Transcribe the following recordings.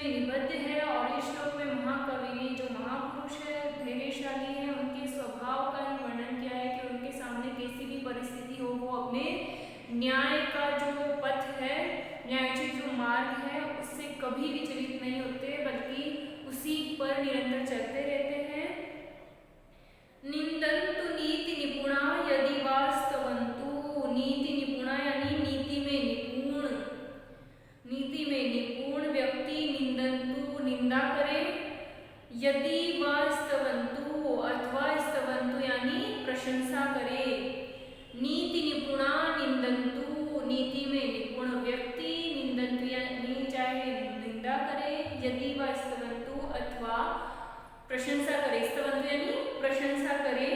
में निबद्ध है। और इस श्लोक में महाकवि ने जो महापुरुष है, धैर्यशाली है, उनके स्वभाव का ही वर्णन किया है कि उनके सामने कैसी भी परिस्थिति हो वो अपने न्याय का जो पथ है, न्यायोचित जो मार्ग है, उससे कभी विचलित नहीं होते, बल्कि उसी पर निरंतर चलते रहते हैं। निंदन्तु नीति निपुणा यदि वास्तवन्तु। नीति निपुणा यानी नीति में निपुण, नीति में निपुण व्यक्ति निंदन्तु निंदा करे, यदि वास्तवन्तु अथवा स्तवन्तु यानी प्रशंसा करे। नीति निपुणा निंदन्तु, नीति में निपुण व्यक्ति निंदन्तु यानी चाहे निंदा करे, यदि वास्तवन्तु अथवा प्रशंसा करे, स्तवन्तु यानी प्रशंसा करे।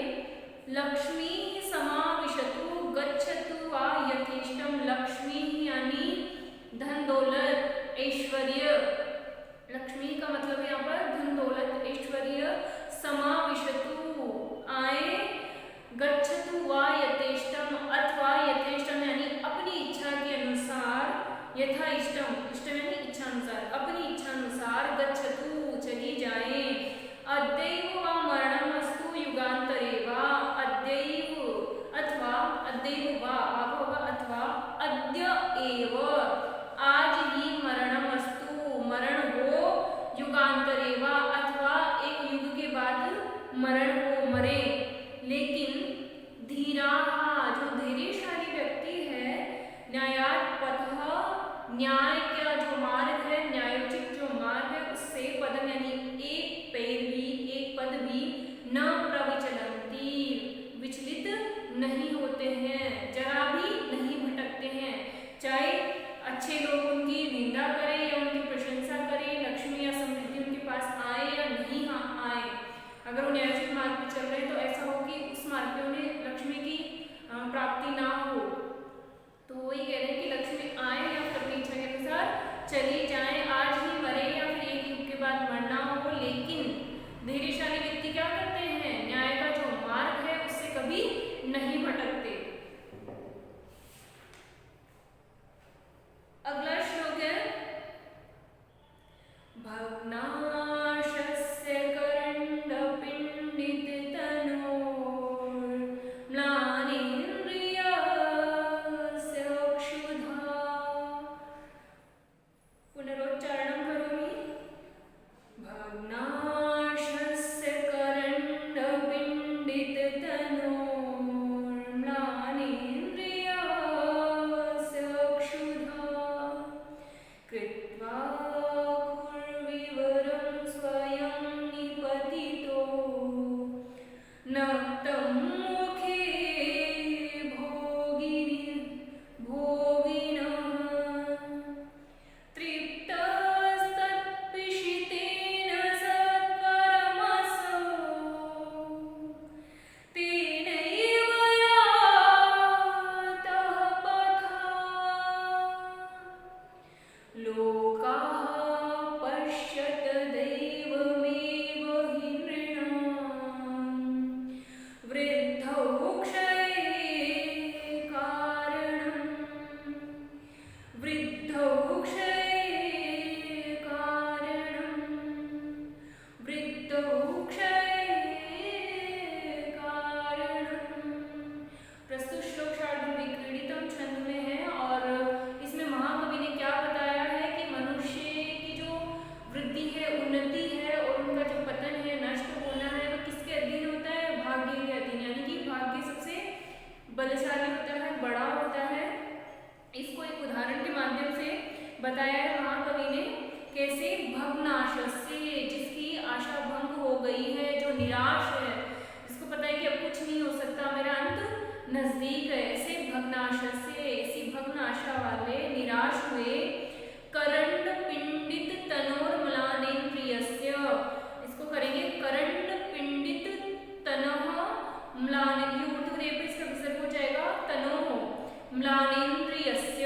लक्ष्मी समाविशतु गच्छतु वा यथेष्टम। लक्ष्मी यानी धन दौलत ऐश्वर्य, लक्ष्मी का मतलब यहाँ पर धन दौलत ऐश्वर्य। समाविशतु आए, गच्छतु वा यथेष्टम अथवा यथेष्टम यानी अपनी इच्छा के अनुसार, यथा इष्टम, इष्टम यानी इच्छा अनुसार, अपनी इच्छा अनुसार गच्छतु चली जाए। अद्यैव वा मरणमस्तु युगान्तरे वा। अद्यैव अथवा अद्यैव वा होगा अथवा अद्य एव आज ही मरणमस्तु मरण हो, युगान्तरे वा अथवा एक युग के बाद मरण हो, मरे। लेकिन धीराः जो धैर्यशाली व्यक्ति है, न्यायात् पथः न्याय का जो मार्ग है, न्यायोचित जो मार्ग है, उससे पदम यानी एक पैरवी, एक पद भी न प्रविचलन्ति, विचलित नहीं होते हैं, जरा भी नहीं भटकते हैं। चाहे अच्छे लोग उनकी निंदा करें या उनकी प्रशंसा करें, लक्ष्मी या समृद्धि उनके पास आए या नहीं आए, अगर वो न्यायोचित मार्ग पर चल रहे हैं तो ऐसा हो कि उस मार्ग पे उन्हें लक्ष्मी की प्राप्ति ना हो। तो वही कह रहे हैं कि लक्ष्मी आए या फिर अपनी इच्छा के अनुसार चली जाए, आज ही मरे या फिर एक युग के बाद मरना हो। लेकिन धैर्यशाली व्यक्ति क्या करते हैं, न्याय का जो मार्ग है उससे कभी नहीं भटकते। अगला श्लोक है भग्नाशस्य करण्ड पिंडित तनोर् म्लानेन्द्रियस्य क्षुधा। पुनरोच्चारणं करोमि। भग्नाशस्य करण्ड पिंडित तनोर् म्लानेन्द्रियस्य क्षुधा। कृत्वा खुर्विवरं स्वयं निपतितो न तं मुखे भोगिनः। तृप्तस्तत्पिशितेन सत्वरमसो तेनैव यातः पथा। लोकाः पश्यत दैवमेव हि नृणाम् वृद्धौ क्षये कारणम्। वृद्धौ क्षये कारणम्। वृद्धौ क्षये कारणम्। प्रस्तुत श्लोक शार्दूलविक्रीडितम छंद में है और इसमें महाकवि ने क्या बताया है कि मनुष्य की जो वृद्धि है, उन्नति है और उनका जो पतन है, नष्ट होना है, वो किसके अधीन होता है, भाग्य के अधीन। यानी कि भाग्य सबसे बलशाली होता है, बड़ा होता है। इसको एक उदाहरण के माध्यम से बताया है महाकवि ने, कैसे भग्नाशस्य, जिसकी आशा भंग हो गई है, जो निराश है, जिसको पता है कि अब कुछ नहीं हो सकता, मेरा अंत नजदीक है, ऐसे भग्नाशस्य, ऐसी भग्न आशा वाले, निराश हुए। करण्ड पिंडित तनोर म्लानेन्द्रियस्य, इसको करेंगे करण्ड पिंडित तनः म्लान, ये उर्दू रे पे इसका विसर्ग हो जाएगा तनोः म्लानेन्द्रियस्य।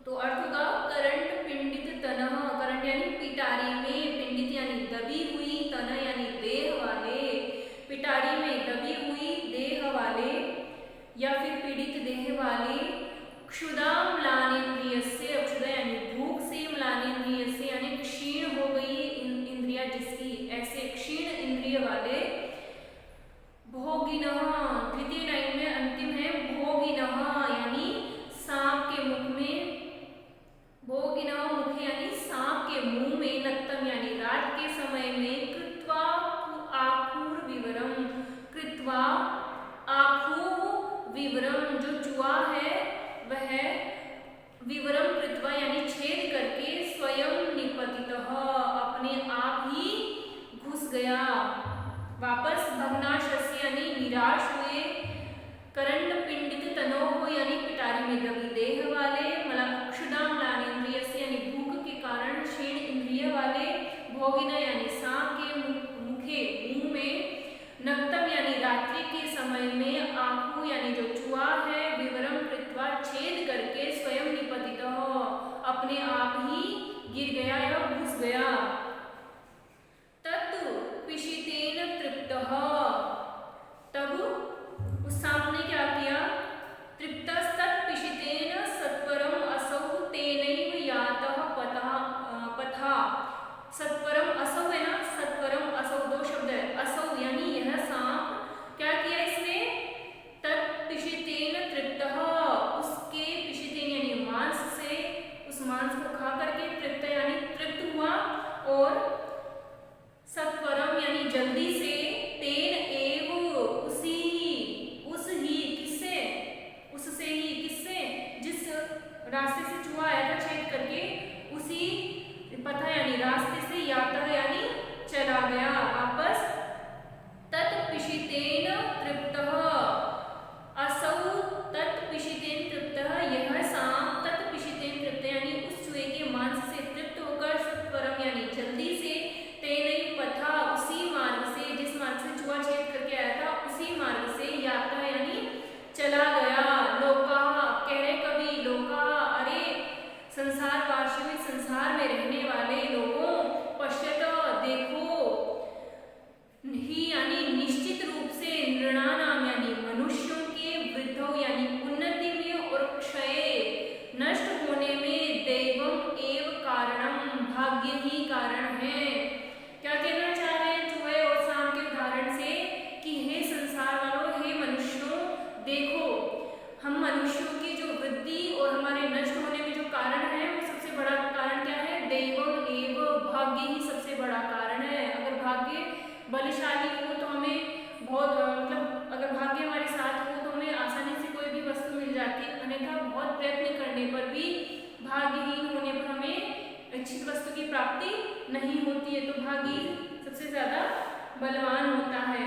तो अर्थ होगा करण्ड पिंडित तनः, करंड यानी पिटारी में, पिंडित यानी दबी हुई, तन यानी देह वाले, पिटारी में दबी हुई देह वाले या फिर पीड़ित देह वाले। क्षुधा म्लानेन्द्रियस्य, क्षुधा यानी भूख से, म्लानेन्द्रियस्य यानी जिसकी, ऐसे क्षीण इंद्रिय वाले भोगिनः, तृतीय लाइन में अंतिम है भोगिनः यानी सांप के मुख में, भोगिनः मुखे यानी सांप के मुंह में, नक्तम यानी रात के समय में, कृत्वा आखूर विवरम, कृत्वा आखू विवरम जो चूहा है वह विवरम कृत्वा यानी छेद करके, स्वयं निपतितः अपने आप ही घुस गया, वापस भग्नाशस्य यानी निराश हुए, करंड पिंडित तनोह यानी पिटारी में दबी देह वाले, क्षुदाम म्लानेन्द्रिय यानी भूख के कारण क्षीण इंद्रिय वाले, भोगिना यानी सांप के मुखे मुंह में, नक्तम यानी रात्रि के समय में, आखू यानी जो चूहा है, विवरम कृत्वा छेद करके, स्वयं निपतितः अपने आप ही गिर गया या घुस गया, तत् पिशितेन तृप्तः तब उस सांप ने क्या किया, तृप्तस्तत् पिशितेन सत्वरम असौ तेनैव यातः पथा, सत्वरम असौ है ना, सत्वरम असौ दो शब्द है, असौ यानी यह सांप क्या किया इसने, तत् पिशितेन तृप्तः उसके, पिशितेन यानी मांस से, उस मांस को खा करके, तृप्त यानी तृप्त हुआ, और सत्वरम यानी जल्दी से, तेन एव उसी, उस ही किससे, उससे ही किससे, जिस रास्ते से चूहा आया था छेद करके, उसी पथा यानी रास्ते से, याता यानी चला गया वापस, तत्पिशितेन तृप्तः असौ तत्पिशितेन तृप्तः यह सांप, तत्पिशितेन तृप्त यानी उस चूहे के मांस से तृप्त होकर, सत्वरम यानी जल्दी से, तेनैव पथा उसी मार्ग से, जिस मार्ग से चूहा छेद करके आया था उसी मार्ग से, याता यानी चला गया, लोका कह रहे कवि, लोका अरे संसार वासी में, संसार में रहने वाले लोगों, पश्यत देखो, ही यानी निश्चित रूप से, नृणानाम यानी मनुष्यों के, वृद्धों यानी उन्नति में और क्षय नष्ट होने में, दैवम एव कारणम भाग्य ही कारण है। क्या कहना चाह रहे हैं चूहे और सांप के उदाहरण से कि हे संसार वालों, हे मनुष्यों, देखो हम मनुष्यों की जो वृद्धि और हमारे नष्ट होने में जो कारण है, वो सबसे बड़ा कारण क्या है, दैवम एव, भाग्य ही सबसे बड़ा कारण है। अगर भाग्य बलशाली हो तो हमें बहुत मतलब, अगर भाग्य हमारे साथ हो तो हमें आसानी से कोई भी वस्तु मिल जाती है, अन्यथा बहुत प्रयत्न करने पर भी, भाग्यहीन होने पर हमें इच्छित वस्तु की प्राप्ति नहीं होती है, तो भाग्य सबसे ज्यादा बलवान होता है।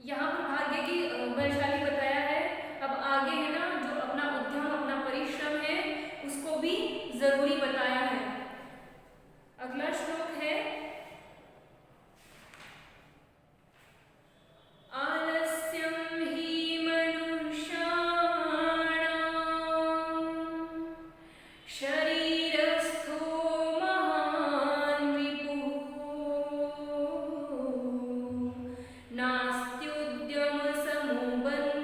यहाँ पर भाग्य की बलशाली बताया है, अब आगे है ना जो अपना उद्यम, अपना परिश्रम है, उसको भी जरूरी बताया है। अगला श्लोक है, आलस्यं हि मनुष्याणां शरीरस्थो महान् विपुः, नास्त्युद्यमसमो बन्धुः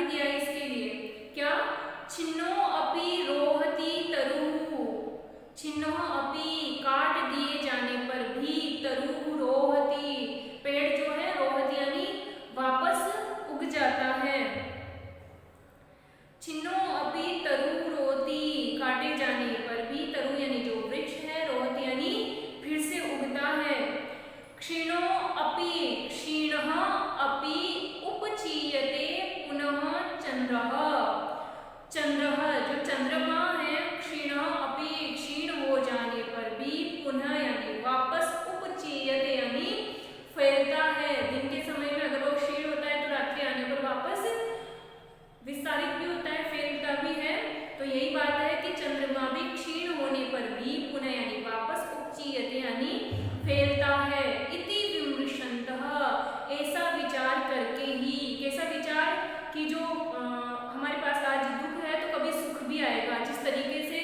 दिया है इसके लिए। क्या? छिन्नो अपि रोहति तरुः, छिन्नो अपि काट दिए जाने पर भी, तरुः रोहति पेड़ जो है, रोहति यानी वापस उग जाता है। छिन्नो अपि तरुः रोहति काटे जाने पर भी, तरु यानी जो वृक्ष है, रोहति यानी फिर से उगता है। क्षीणो अपि, क्षीणः अपि उपचीयते पुनः चंद्रः, चंद्रः जो चंद्रमा है, क्षीणः अपि क्षीण हो जाने पर भी, पुनः यानी वापस, उपचीयते यानी फैलता है। दिन के समय में अगर वो क्षीण होता है तो रात्रि आने पर वापस विस्तारित भी होता है, फैलता भी है। तो यही बात है कि चंद्रमा भी क्षीण होने पर भी पुनः यानी वापस, उपचीयते यानी फैलता है। इति विमृशन्तः, ऐसा विचार करके ही, कैसा विचार कि जो हमारे पास आज दुख है तो कभी सुख भी आएगा। जिस तरीके से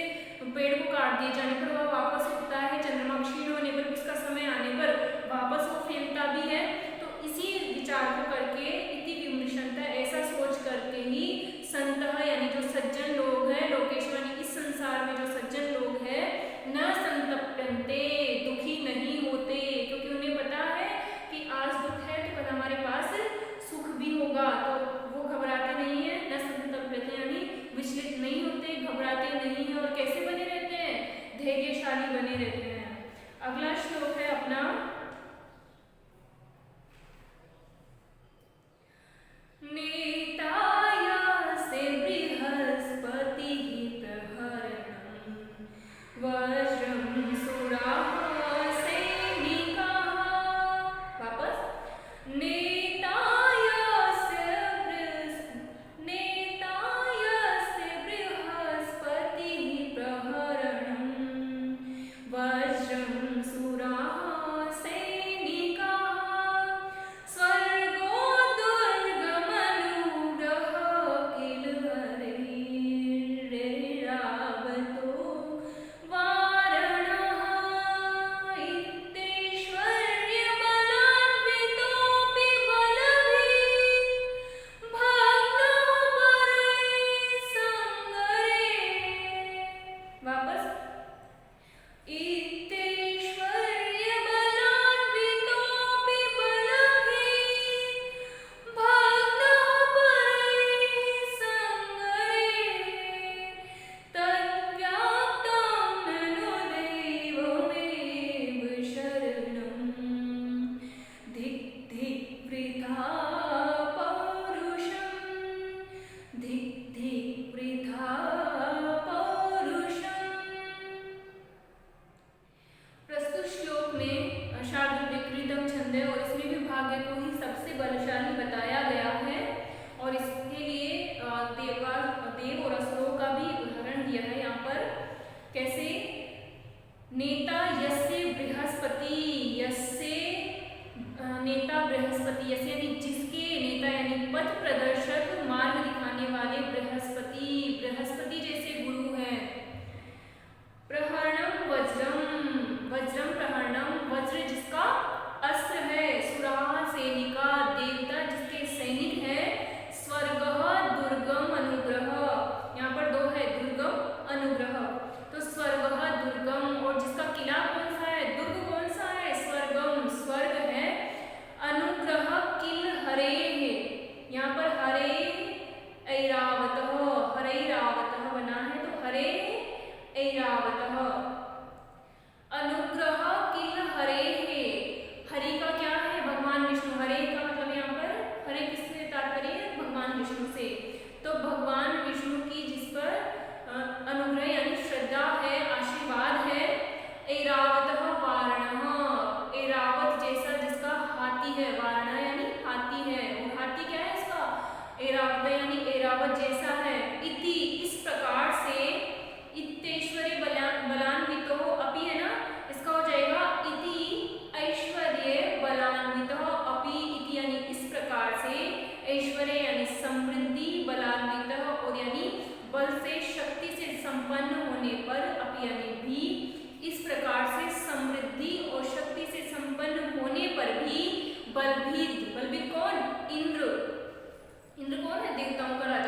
पेड़ को काट दिए जाने पर वह वापस उगता है, चंद्रमा क्षीण होने पर उसका समय आने पर वापस वो फैलता भी है। तो इसी विचार को करके, इति विमृशन्तः ऐसा सोच करके ही, संतः यानी जो सज्जन लोग हैं, लोकेश यानी इस संसार में जो सज्जन लोग हैं, न संतप्यन्ते दुखी नहीं होते, क्योंकि उन्हें पता है कि आज दुख है तो कल हमारे पास सुख भी होगा, तो वो घबराते नहीं है। न संतप्यन्ते यानी विचलित नहीं होते, घबराते नहीं है, और कैसे बने रहते हैं? धैर्यशाली बने रहते हैं। अगला श्लोक है अपना, नेतायासे बृहस्पतिः प्रहरणं वज्रं सुराः सैनिकाः। वापस, नेतायासे बृहस्पतिः प्रहरणं वज्रं सुराः सैनिकाः, स्वर्गो दुर्गमनुग्रह किल हरेरावतो वारणः, इत्यैश्वर्यबलान्वितोऽपि बलभीः भग्नः परैः संगरे। वापस, इत्यैश्वर्यबलान्वितोऽपि बलभीः भग्नः परैः संगरे, तद्व्याप्तं ननु दैवमेव शरणं, धिक् धिक् वृथा पौरुषं, धिक् धिक् वृथा पौरुषं। प्रस्तुत श्लोक में शार्दूल विकृतम छंद है और इसमें भी भाग्य को ही सबसे बलशाली बताया गया है, और इसके लिए देव और असुरों का भी उदाहरण दिया है यहाँ पर। कैसे? नेता यस्य बृहस्पति, यस्य नेता बृहस्पति, यस्य यानी जिसके, नेता यानी पथ प्रदर्शक, मार्ग दिखाने वाले बृहस्पति, बृहस्पति जैसे गुरु हैं। प्रहरणम वज्रम, वज्रम प्रहरणम, वज्र जिसका अस्त्र है, सुराः सैनिका देवता जिसके सैनिक है, स्वर्गः दुर्गम अनुग्रह, यहाँ पर दो है, दुर्गम अनुग्रह। तो स्वर्गः दुर्गम, और जिसका किला कौन सा है, दुर्ग कौन सा है, स्वर्गम स्वर्ग है, अनुग्रह किल हरे है, यहाँ पर हरे ऐरावतः, हरैरावतः बना है, तो हरे ऐरावतः, अनुग्रह किल हरे है। हरि का क्या है? भगवान विष्णु। हरे का मतलब यहाँ पर, हरे किससे तात्पर्य है? भगवान विष्णु से। तो भगवान विष्णु की जिस पर अनुग्रह यानी श्रद्धा है, आशीर्वाद है। ऐरावतः वारणः, ऐरावत जैसा जिसका हाथी है, वारणः यानी हाथी है, और हाथी क्या है इसका? ऐरावत यानी ऐरावत जैसा है। इति इस प्रकार से, इत्यैश्वर्य बलान्वितो अपि है ना, इसका हो जाएगा इति ऐश्वर्य बलान्वितो अपि, इति यानी इस प्रकार से, ऐश्वर्य यानी समृद्धि, बलान्वितो और यानी बल से, शक्ति से संपन्न होने पर, अपि यानी भी, इस प्रकार से समृद्धि और शक्ति से संपन्न होने पर भी, बलभीत, बलभीत कौन? इंद्र। इंद्र कौन है? देवताओं का राजा।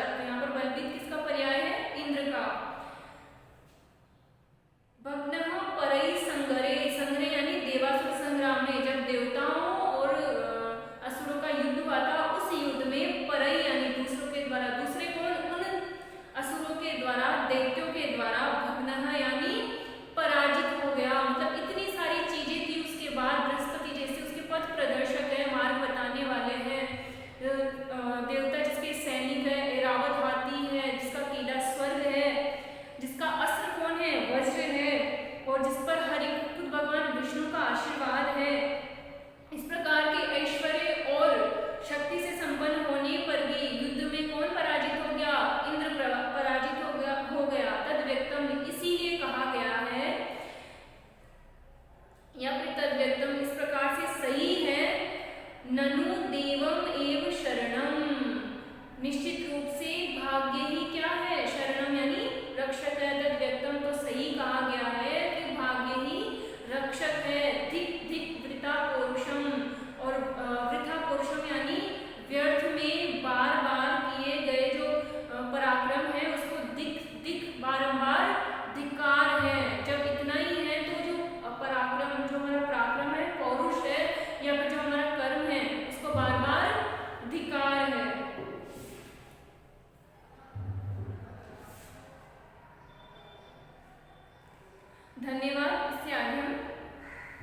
धन्यवाद। इससे आगे हम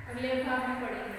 अगले भाग में पढ़ेंगे।